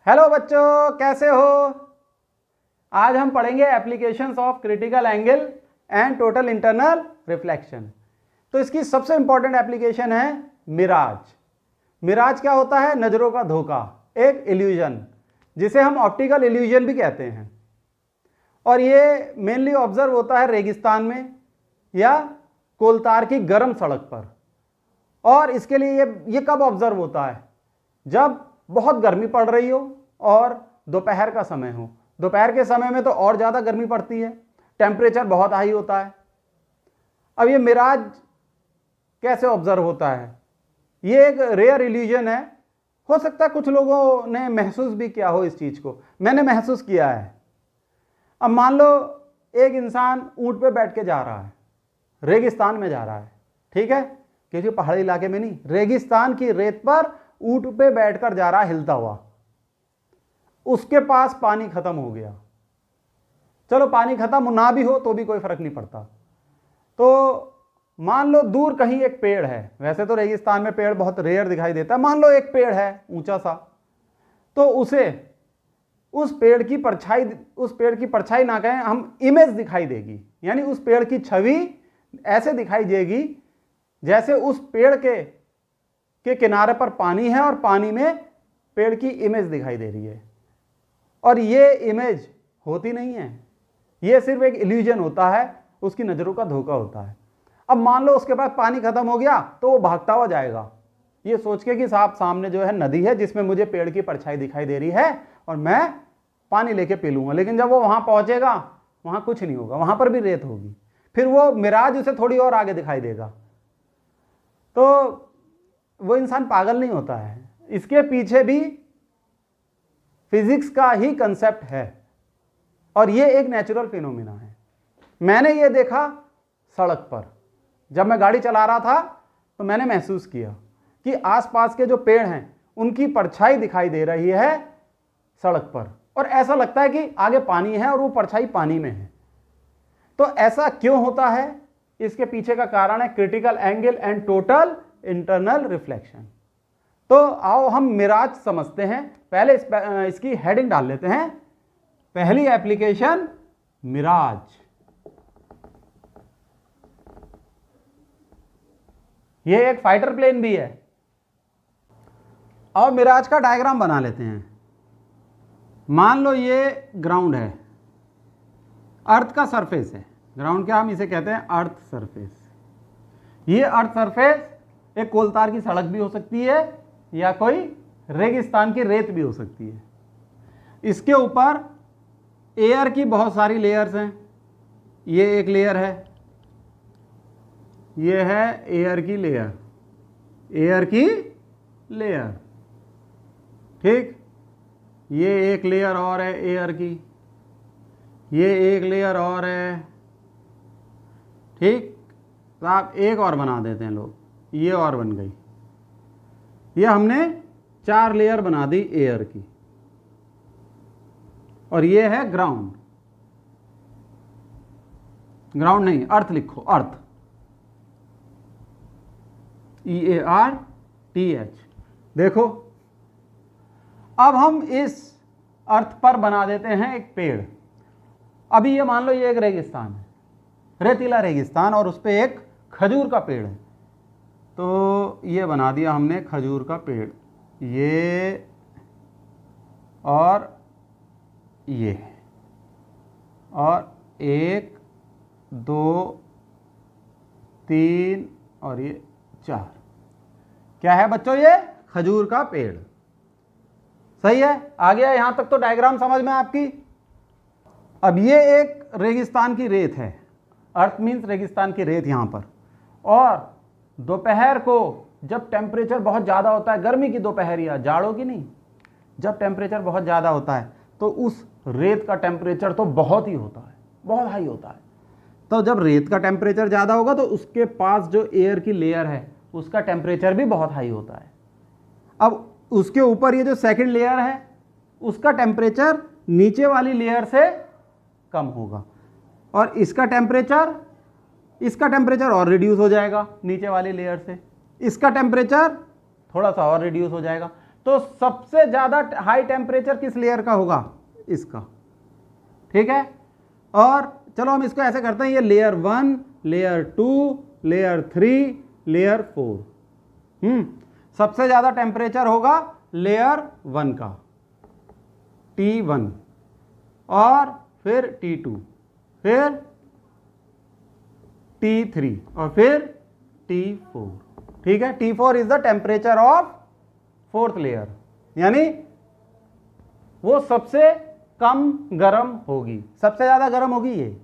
Hello बच्चों, कैसे हो? आज हम पढ़ेंगे applications of critical angle and total internal reflection. तो इसकी सबसे इंपॉर्टेंट एप्लीकेशन है मिराज। मिराज क्या होता है? नज़रों का धोखा, एक इल्यूजन, जिसे हम ऑप्टिकल इल्यूजन भी कहते हैं। और ये मेनली ऑब्जर्व होता है रेगिस्तान में या कोलतार की गर्म सड़क पर। और इसके लिए ये कब ऑब्जर्व होता है? जब बहुत गर्मी पड़ रही हो और दोपहर का समय हो। दोपहर के समय में तो और ज़्यादा गर्मी पड़ती है, टेम्परेचर बहुत हाई होता है। अब ये मिराज कैसे ऑब्जर्व होता है? ये एक रेयर इल्यूजन है। हो सकता है कुछ लोगों ने महसूस भी किया हो इस चीज़ को। मैंने महसूस किया है। अब मान लो एक इंसान ऊंट पे बैठ के जा रहा है, रेगिस्तान में जा रहा है, ठीक है, क्योंकि पहाड़ी इलाके में नहीं, रेगिस्तान की रेत पर ऊंट पे बैठकर जा रहा, हिलता हुआ। उसके पास पानी खत्म हो गया। चलो पानी खत्म ना भी हो तो भी कोई फर्क नहीं पड़ता। तो मान लो दूर कहीं एक पेड़ है। वैसे तो रेगिस्तान में पेड़ बहुत रेयर दिखाई देता है। मान लो एक पेड़ है ऊंचा सा, तो उसे उस पेड़ की परछाई ना कहें, हम इमेज दिखाई देगी। यानी उस पेड़ की छवि ऐसे दिखाई देगी जैसे उस पेड़ के किनारे पर पानी है और पानी में पेड़ की इमेज दिखाई दे रही है। और ये इमेज होती नहीं है, ये सिर्फ एक इल्यूजन होता है, उसकी नज़रों का धोखा होता है। अब मान लो उसके पास पानी खत्म हो गया तो वो भागता हुआ जाएगा, ये सोच के कि साहब सामने जो है नदी है जिसमें मुझे पेड़ की परछाई दिखाई दे रही है और मैं पानी लेके पी लूँगा। लेकिन जब वो वहाँ पहुँचेगा वहाँ कुछ नहीं होगा, वहाँ पर भी रेत होगी। फिर वो मिराज उसे थोड़ी और आगे दिखाई देगा। तो वो इंसान पागल नहीं होता है, इसके पीछे भी फिजिक्स का ही कंसेप्ट है और ये एक नेचुरल फिनोमिना है। मैंने ये देखा सड़क पर, जब मैं गाड़ी चला रहा था तो मैंने महसूस किया कि आसपास के जो पेड़ हैं उनकी परछाई दिखाई दे रही है सड़क पर, और ऐसा लगता है कि आगे पानी है और वो परछाई पानी में है। तो ऐसा क्यों होता है? इसके पीछे का कारण है critical angle and total internal reflection. तो आओ हम मिराज समझते हैं। पहले इसकी हेडिंग डाल लेते हैं। पहली एप्लीकेशन मिराज। ये एक फाइटर प्लेन भी है। और मिराज का डायग्राम बना लेते हैं। मान लो ये ग्राउंड है, अर्थ का सरफेस है। ग्राउंड क्या हम इसे कहते हैं? Earth surface. ये अर्थ सरफेस एक कोलतार की सड़क भी हो सकती है या कोई रेगिस्तान की रेत भी हो सकती है। इसके ऊपर एयर की बहुत सारी लेयर्स हैं। ये एक लेयर है, ये है एयर की लेयर, एयर की लेयर, ठीक। ये एक लेयर और है एयर की, ये एक लेयर और है, ठीक। तो आप एक और बना देते हैं लोग, ये और बन गई। ये हमने 4 लेयर बना दी एयर की। और ये है ग्राउंड। ग्राउंड नहीं, अर्थ लिखो, अर्थ, EARTH। देखो अब हम इस अर्थ पर बना देते हैं एक पेड़। अभी ये मान लो ये एक रेगिस्तान है, रेतीला रेगिस्तान, और उस पर एक खजूर का पेड़ है। तो ये बना दिया हमने खजूर का पेड़, ये और ये, और 1 2 3 और ये 4। क्या है बच्चों? ये खजूर का पेड़। सही है, आ गया यहां तक तो डायग्राम समझ में आपकी। अब ये एक रेगिस्तान की रेत है, अर्थ मीन्स रेगिस्तान की रेत यहां पर। और दोपहर को जब टेम्परेचर बहुत ज़्यादा होता है, गर्मी की दोपहर या जाड़ों की नहीं, जब टेम्परेचर बहुत ज़्यादा होता है तो उस रेत का टेम्परेचर तो बहुत ही होता है, बहुत हाई होता है। तो जब रेत का टेम्परेचर ज़्यादा होगा तो उसके पास जो एयर की लेयर है उसका टेम्परेचर भी बहुत हाई होता है। अब उसके ऊपर ये जो सेकंड लेयर है उसका टेम्परेचर नीचे वाली लेयर से कम होगा, और इसका टेम्परेचर और रिड्यूस हो जाएगा नीचे वाली लेयर से, इसका टेम्परेचर थोड़ा सा और रिड्यूस हो जाएगा। तो सबसे ज्यादा हाई टेम्परेचर किस लेयर का होगा? इसका। ठीक है, और चलो हम इसको ऐसे करते हैं, ये लेयर 1, लेयर 2, लेयर 3, लेयर 4। सबसे ज्यादा टेम्परेचर होगा लेयर 1 का, T1, और फिर T2, फिर T3 और फिर T4। ठीक है, T4 is the temperature of 4th layer, यानी वो सबसे कम गर्म होगी, सबसे ज्यादा गर्म होगी ये।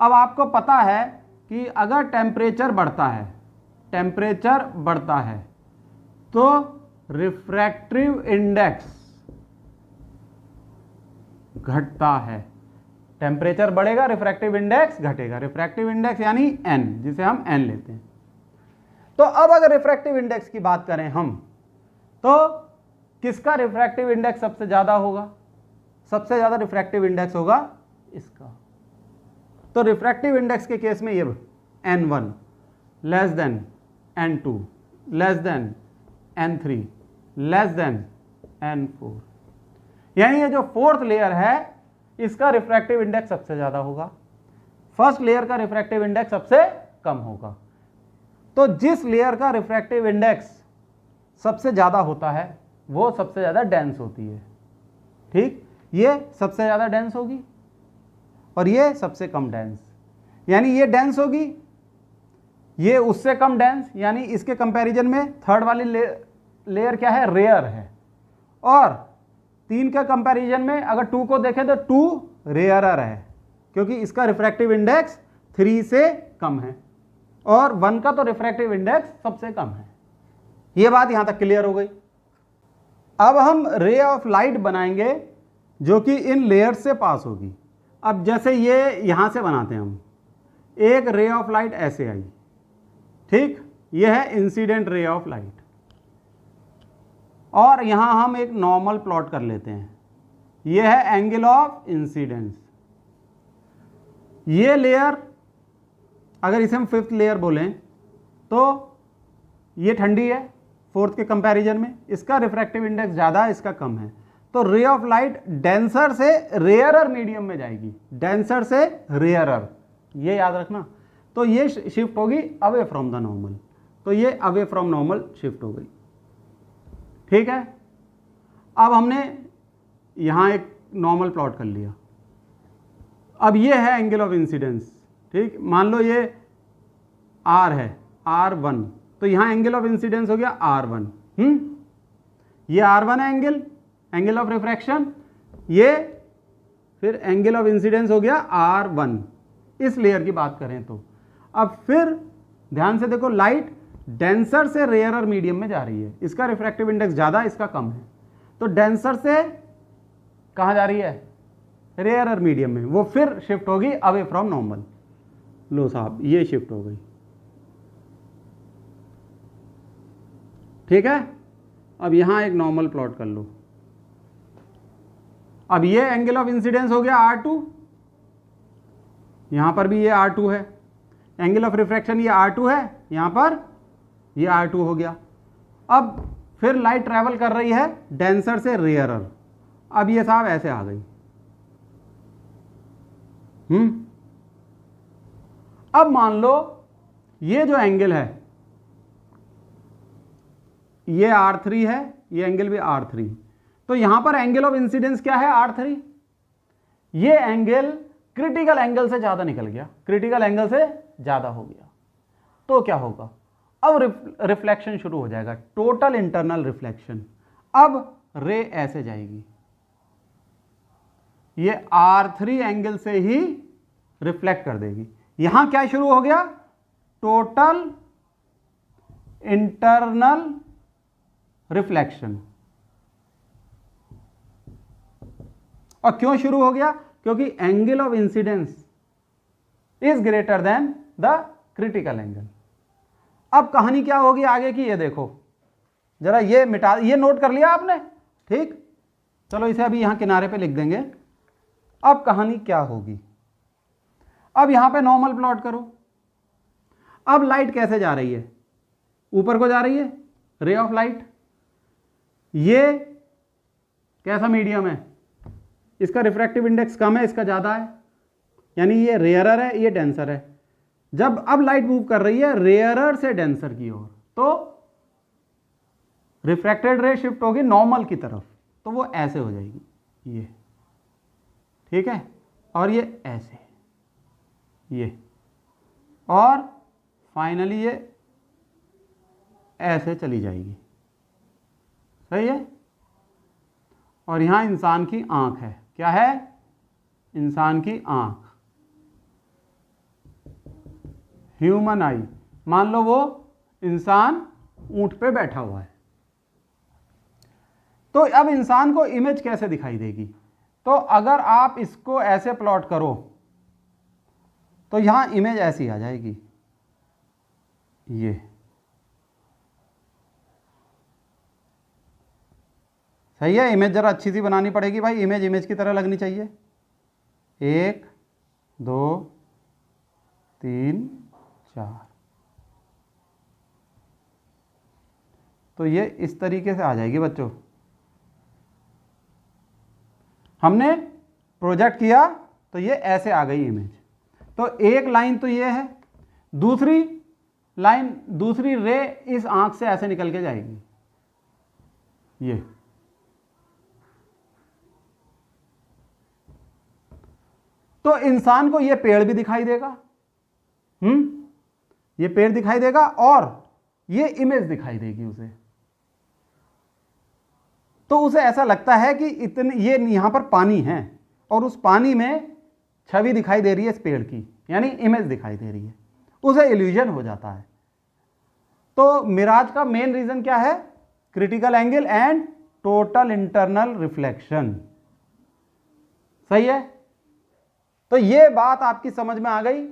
अब आपको पता है कि अगर टेम्परेचर बढ़ता है तो रिफ्रैक्टिव इंडेक्स घटता है। टेम्परेचर बढ़ेगा, रिफ्रैक्टिव इंडेक्स घटेगा। रिफ्रैक्टिव इंडेक्स यानी n, जिसे हम n लेते हैं। तो अब अगर रिफ्रैक्टिव इंडेक्स की बात करें हम, तो किसका रिफ्रैक्टिव इंडेक्स सबसे ज्यादा होगा? सबसे ज्यादा रिफ्रैक्टिव इंडेक्स होगा इसका। तो रिफ्रैक्टिव इंडेक्स के केस में ये n1 less than n2 less than n3 less than n4, यानी ये जो 4th लेयर है इसका रिफ्रैक्टिव इंडेक्स सबसे ज्यादा होगा, फर्स्ट लेयर का रिफ्रैक्टिव इंडेक्स सबसे कम होगा। तो जिस लेयर का रिफ्रैक्टिव इंडेक्स सबसे ज्यादा होता है वो सबसे ज्यादा डेंस होती है। ठीक, ये सबसे ज्यादा डेंस होगी और ये सबसे कम डेंस, यानी ये डेंस होगी, ये उससे कम डेंस, यानी इसके कंपैरिजन में थर्ड वाली लेयर क्या है? रेयर है। और 3 के कंपैरिजन में अगर 2 को देखें तो 2 रेयरर है, क्योंकि इसका रिफ्रैक्टिव इंडेक्स 3 से कम है और 1 का तो रिफ्रैक्टिव इंडेक्स सबसे कम है। ये बात यहां तक क्लियर हो गई। अब हम रे ऑफ लाइट बनाएंगे जो कि इन लेयर्स से पास होगी। अब जैसे ये यहां से बनाते हैं हम, एक रे ऑफ लाइट ऐसे आई, ठीक, ये है इंसिडेंट रे ऑफ लाइट, और यहां हम एक नॉर्मल प्लॉट कर लेते हैं, ये है एंगल ऑफ इंसिडेंस। ये लेयर अगर इसे हम 5th लेयर बोलें तो ये ठंडी है 4th के कंपैरिजन में, इसका रिफ्रैक्टिव इंडेक्स ज़्यादा है, इसका कम है। तो रे ऑफ लाइट डेंसर से रेयरर मीडियम में जाएगी, डेंसर से रेयरर, ये याद रखना। तो ये शिफ्ट होगी अवे फ्रॉम द नॉर्मल, तो ये अवे फ्रॉम नॉर्मल शिफ्ट हो गई। ठीक है, अब हमने यहां एक नॉर्मल प्लॉट कर लिया। अब ये है एंगल ऑफ इंसिडेंस, ठीक, मान लो ये R है, R1, तो यहां एंगल ऑफ इंसिडेंस हो गया R1। ये R1 है एंगल ऑफ रिफ्रैक्शन, ये फिर एंगल ऑफ इंसिडेंस हो गया R1, इस लेयर की बात करें तो। अब फिर ध्यान से देखो, लाइट डेंसर से रेयरर मीडियम में जा रही है, इसका रिफ्रैक्टिव इंडेक्स ज़्यादा, इसका कम है, तो डेंसर से कहाँ जा रही है? रेयरर मीडियम में, वो फिर शिफ्ट होगी अवे फ्रॉम नॉर्मल। लो साहब, ये शिफ्ट हो गई। ठीक है, अब यहां एक नॉर्मल प्लॉट कर लो। अब ये एंगल ऑफ इंसिडेंस हो गया R2, यहां पर भी ये R2 है, एंगल ऑफ रिफ्रैक्शन ये R2 है, यहां पर ये R2 हो गया। अब फिर लाइट ट्रैवल कर रही है डेंसर से रेयरर, अब ये साहब ऐसे आ गई। अब मान लो ये जो एंगल है ये R3 है, ये एंगल भी R3, तो यहां पर एंगल ऑफ इंसिडेंस क्या है? R3। ये एंगल क्रिटिकल एंगल से ज्यादा निकल गया, क्रिटिकल एंगल से ज्यादा हो गया, तो क्या होगा? अब रिफ्लेक्शन शुरू हो जाएगा, टोटल इंटरनल रिफ्लेक्शन। अब रे ऐसे जाएगी, ये R3 एंगल से ही रिफ्लेक्ट कर देगी। यहां क्या शुरू हो गया? Total internal reflection. और क्यों शुरू हो गया? क्योंकि angle of incidence is greater than the critical angle. अब कहानी क्या होगी आगे की, ये देखो जरा, ये मिटा, ये नोट कर लिया आपने, ठीक, चलो इसे अभी यहां किनारे पे लिख देंगे। अब कहानी क्या होगी, अब यहां पे नॉर्मल प्लॉट करो। अब लाइट कैसे जा रही है? ऊपर को जा रही है, रे ऑफ लाइट, ये कैसा मीडियम है, इसका रिफ्रैक्टिव इंडेक्स कम है, इसका ज़्यादा है, यानी ये रेयरर है, ये डेंसर है। जब अब लाइट मूव कर रही है रेयरर से डेंसर की ओर, तो रिफ्रैक्टेड रे शिफ्ट होगी नॉर्मल की तरफ, तो वो ऐसे हो जाएगी, ये ठीक है, और ये ऐसे, ये, और फाइनली ये ऐसे चली जाएगी, सही है। और यहां इंसान की आंख है, क्या है, इंसान की आंख, ह्यूमन आई। मान लो वो इंसान ऊंट पे बैठा हुआ है, तो अब इंसान को इमेज कैसे दिखाई देगी, तो अगर आप इसको ऐसे प्लॉट करो तो यहां इमेज ऐसी आ जाएगी, ये सही है। इमेज जरा अच्छी सी बनानी पड़ेगी भाई, इमेज इमेज की तरह लगनी चाहिए। 1 2 3 4, तो ये इस तरीके से आ जाएगी बच्चों। हमने प्रोजेक्ट किया तो ये ऐसे आ गई इमेज। तो एक लाइन तो ये है, दूसरी लाइन, दूसरी रे इस आंख से ऐसे निकल के जाएगी, ये तो इंसान को ये पेड़ भी दिखाई देगा, ये पेड़ दिखाई देगा और ये इमेज दिखाई देगी उसे। तो उसे ऐसा लगता है कि इतने ये यहां पर पानी है और उस पानी में छवि दिखाई दे रही है इस पेड़ की, यानी इमेज दिखाई दे रही है, उसे इल्यूजन हो जाता है। तो मिराज का मेन रीजन क्या है, critical angle and total internal reflection, सही है। तो ये बात आपकी समझ में आ गई,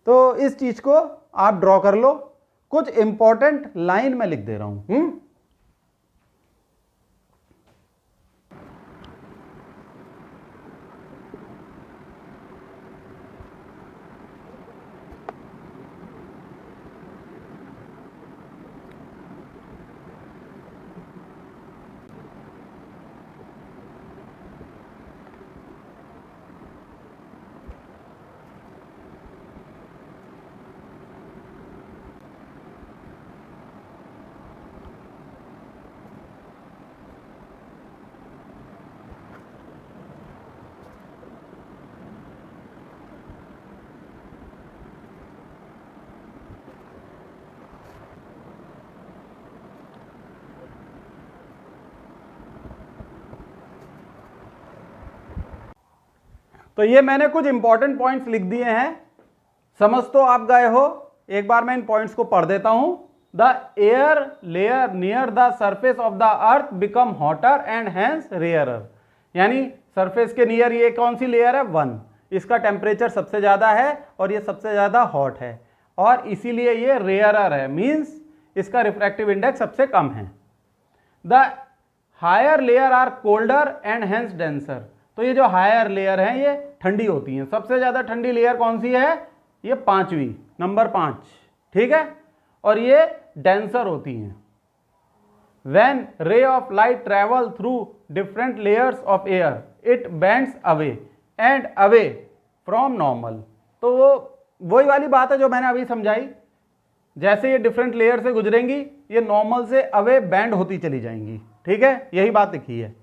तो इस चीज को आप ड्रॉ कर लो। कुछ इंपॉर्टेंट लाइन में लिख दे रहा हूं। तो ये मैंने कुछ इंपॉर्टेंट पॉइंट्स लिख दिए हैं, समझ तो आप गए हो। एक बार मैं इन पॉइंट्स को पढ़ देता हूं। The air layer near the surface of the earth become hotter and hence rarer, यानी सरफेस के नियर ये कौन सी लेयर है, 1, इसका टेम्परेचर सबसे ज्यादा है और ये सबसे ज्यादा हॉट है और इसीलिए ये रेयरर है, मींस इसका रिफ्रैक्टिव इंडेक्स सबसे कम है। The higher layer are colder and hence denser, तो ये जो हायर लेयर है ये ठंडी होती हैं। सबसे ज्यादा ठंडी लेयर कौन सी है, ये 5वीं, नंबर 5, ठीक है, और ये डेंसर होती हैं। When ray of light travel through different layers of air it bends away and away from normal, तो वो वही वाली बात है जो मैंने अभी समझाई। जैसे ये डिफरेंट लेयर से गुजरेंगी ये नॉर्मल से अवे बैंड होती चली जाएंगी, ठीक है, यही बात लिखी है।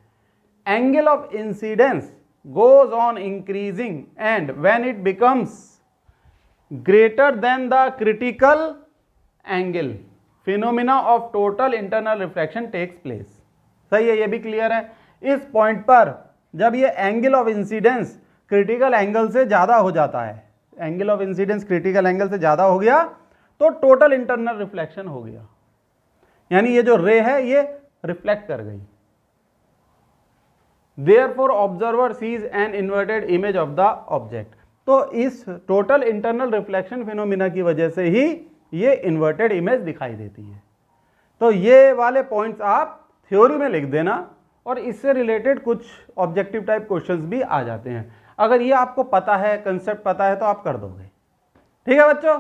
Angle of incidence goes on increasing and when it becomes greater than the critical angle, phenomena of total internal reflection takes place। सही है, ये भी क्लियर है। इस पॉइंट पर जब ये angle of incidence critical angle से ज्यादा हो जाता है, angle of incidence critical angle से ज्यादा हो गया तो टोटल इंटरनल रिफ्लेक्शन हो गया, यानी ये जो रे है ये रिफ्लेक्ट कर गई। Therefore observer sees an inverted image of the object, तो इस टोटल इंटरनल रिफ्लेक्शन फिनोमिना की वजह से ही ये इन्वर्टेड इमेज दिखाई देती है। तो ये वाले पॉइंट्स आप थ्योरी में लिख देना और इससे रिलेटेड कुछ ऑब्जेक्टिव टाइप क्वेश्चंस भी आ जाते हैं। अगर ये आपको पता है, कंसेप्ट पता है, तो आप कर दोगे। ठीक है बच्चों।